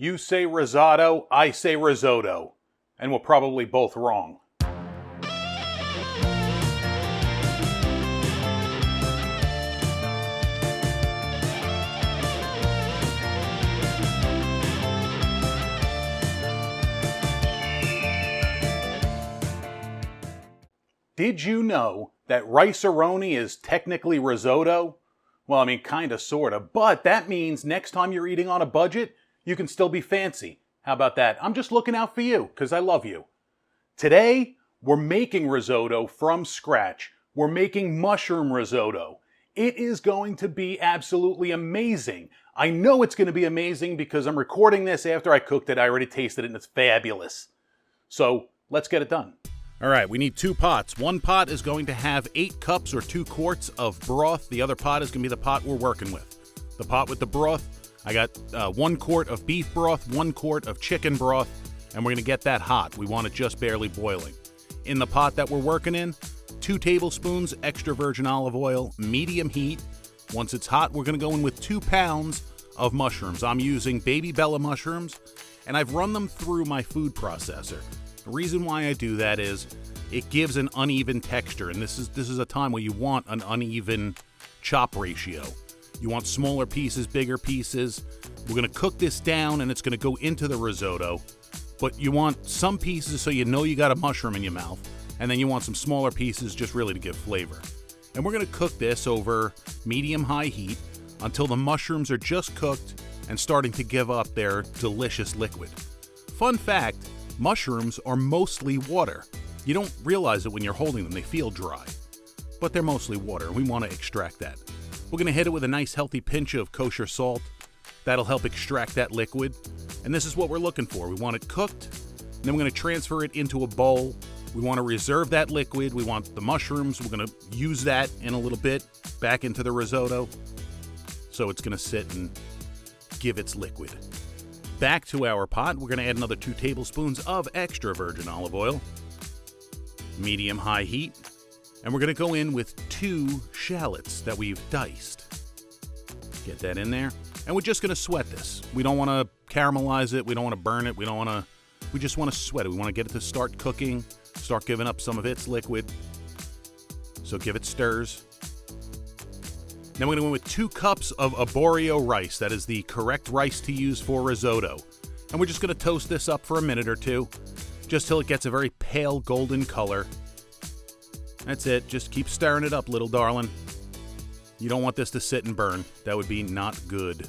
You say risotto, I say risotto. And we're probably both wrong. Did you know that rice-a-roni is technically risotto? Well, I mean, kinda, sorta, but that means next time you're eating on a budget, you can still be fancy. How about that? I'm just looking out for you, because I love you. Today, we're making risotto from scratch. We're making mushroom risotto. It is going to be absolutely amazing. I know it's going to be amazing because I'm recording this after I cooked it. I already tasted it and it's fabulous. So, let's get it done. All right, we need 2 pots. One pot is going to have 8 cups or 2 quarts of broth. The other pot is going to be the pot we're working with. The pot with the broth, I got 1 quart of beef broth, 1 quart of chicken broth, and we're going to get that hot. We want it just barely boiling. In the pot that we're working in, 2 tablespoons extra virgin olive oil, medium heat. Once it's hot, we're going to go in with 2 pounds of mushrooms. I'm using Baby Bella mushrooms, and I've run them through my food processor. The reason why I do that is it gives an uneven texture, and this is a time where you want an uneven chop ratio. You want smaller pieces, bigger pieces. We're going to cook this down, and it's going to go into the risotto, but you want some pieces so you know you got a mushroom in your mouth, and then you want some smaller pieces just really to give flavor. And we're going to cook this over medium-high heat until the mushrooms are just cooked and starting to give up their delicious liquid. Fun fact, mushrooms are mostly water. You don't realize it when you're holding them, they feel dry. But they're mostly water, and we want to extract that. We're going to hit it with a nice healthy pinch of kosher salt. That'll help extract that liquid. And this is what we're looking for. We want it cooked, and then we're going to transfer it into a bowl. We want to reserve that liquid. We want the mushrooms. We're going to use that in a little bit back into the risotto. So it's going to sit and give its liquid. Back to our pot, we're going to add another 2 tablespoons of extra virgin olive oil, medium-high heat, and we're going to go in with 2 shallots that we've diced. Get that in there, and we're just going to sweat this. We don't want to caramelize it, we don't want to burn it, we just want to sweat it. We want to get it to start cooking, start giving up some of its liquid, so give it stirs. Then we're going to go in with 2 cups of arborio rice. That is the correct rice to use for risotto. And we're just going to toast this up for a minute or 2, just till it gets a very pale golden color. That's it. Just keep stirring it up, little darling. You don't want this to sit and burn. That would be not good.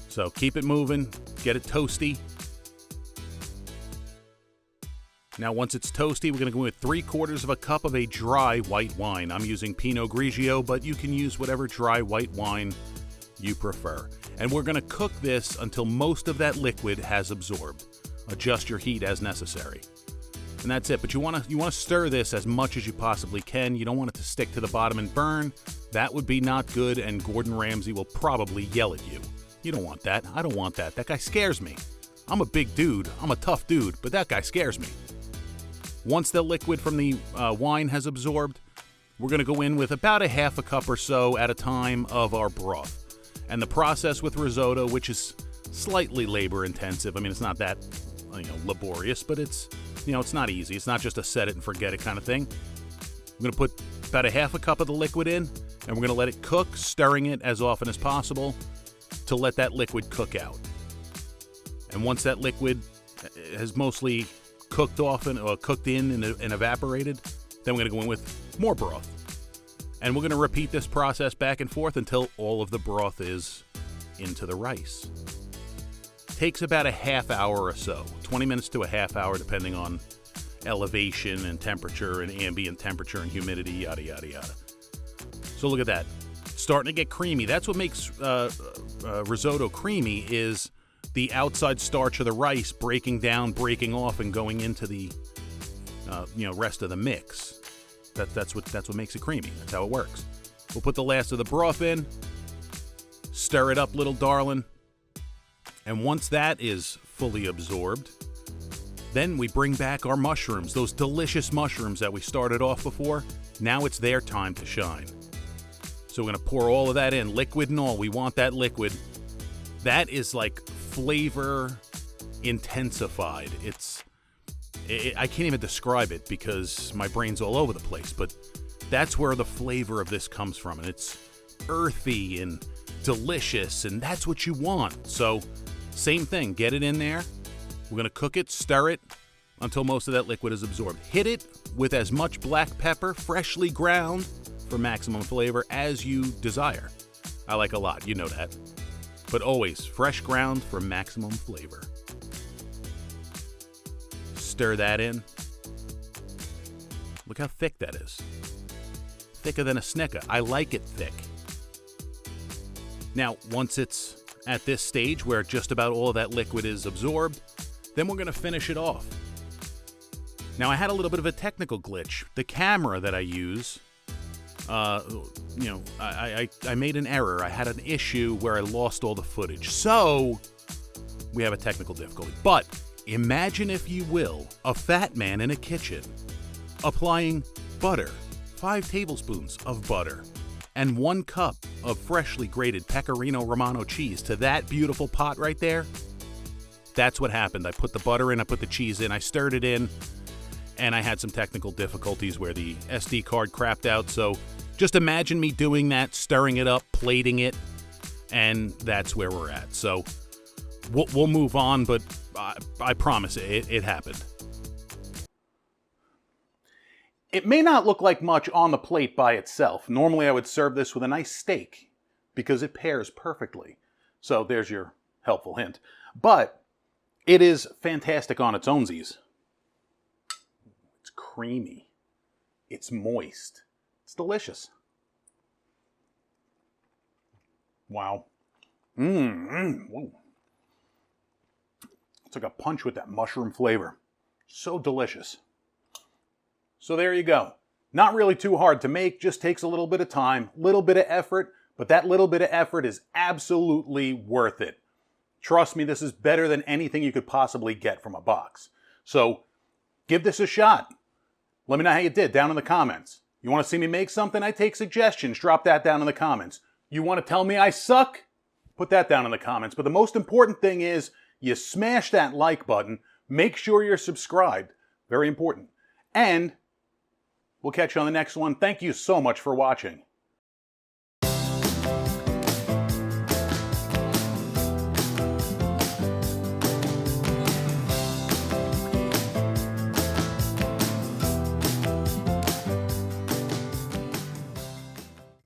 So keep it moving. Get it toasty. Now, once it's toasty, we're going to go with 3/4 cup of a dry white wine. I'm using Pinot Grigio, but you can use whatever dry white wine you prefer. And we're going to cook this until most of that liquid has absorbed. Adjust your heat as necessary. And that's it. But you want to stir this as much as you possibly can. You don't want it to stick to the bottom and burn. That would be not good, and Gordon Ramsay will probably yell at you. You don't want that. I don't want that. That guy scares me. I'm a big dude. I'm a tough dude, but that guy scares me. Once the liquid from the wine has absorbed, we're going to go in with about a 1/2 cup or so at a time of our broth. And the process with risotto, which is slightly labor intensive, I mean, it's not that laborious, but it's not easy. It's not just a set it and forget it kind of thing. We're going to put about a 1/2 cup of the liquid in, and we're going to let it cook, stirring it as often as possible to let that liquid cook out. And once that liquid has mostly cooked off or cooked in and evaporated, then we're going to go in with more broth. And we're going to repeat this process back and forth until all of the broth is into the rice. Takes about a 1/2 hour or so, 20 minutes to a 1/2 hour, depending on elevation and temperature and ambient temperature and humidity, yada, yada, yada. So look at that. Starting to get creamy. That's what makes risotto creamy, is the outside starch of the rice breaking down, breaking off, and going into the rest of the mix. That's what makes it creamy. That's how it works. We'll put the last of the broth in, stir it up, little darling, and once that is fully absorbed, then we bring back our mushrooms, those delicious mushrooms that we started off before. Now it's their time to shine. So we're going to pour all of that in, liquid and all. We want that liquid. That is like flavor intensified. I can't even describe it because my brain's all over the place, but that's where the flavor of this comes from. And it's earthy and delicious, and that's what you want. So, same thing, get it in there. We're gonna cook it, stir it until most of that liquid is absorbed. Hit it with as much black pepper, freshly ground, for maximum flavor as you desire. I like a lot, you know that. But always fresh ground for maximum flavor. Stir that in. Look how thick that is. Thicker than a Snicker. I like it thick. Now, once it's at this stage where just about all of that liquid is absorbed, then we're going to finish it off. Now, I had a little bit of a technical glitch. The camera that I use, I made an error. I had an issue where I lost all the footage. So, we have a technical difficulty. But imagine, if you will, a fat man in a kitchen applying butter, 5 tablespoons of butter, and 1 cup of freshly grated Pecorino Romano cheese to that beautiful pot right there. That's what happened. I put the butter in, I put the cheese in, I stirred it in, and I had some technical difficulties where the SD card crapped out. So just imagine me doing that, stirring it up, plating it, and that's where we're at. So we'll move on, but I promise it happened. It may not look like much on the plate by itself. Normally I would serve this with a nice steak because it pairs perfectly. So there's your helpful hint. But it is fantastic on its ownsies. It's creamy. It's moist. It's delicious. Wow. Whoa. It's like a punch with that mushroom flavor. So delicious. So there you go. Not really too hard to make, just takes a little bit of time, little bit of effort, but that little bit of effort is absolutely worth it. Trust me, this is better than anything you could possibly get from a box. So give this a shot. Let me know how you did down in the comments. You want to see me make something? I take suggestions. Drop that down in the comments. You want to tell me I suck? Put that down in the comments. But the most important thing is you smash that like button. Make sure you're subscribed. Very important. And we'll catch you on the next one. Thank you so much for watching.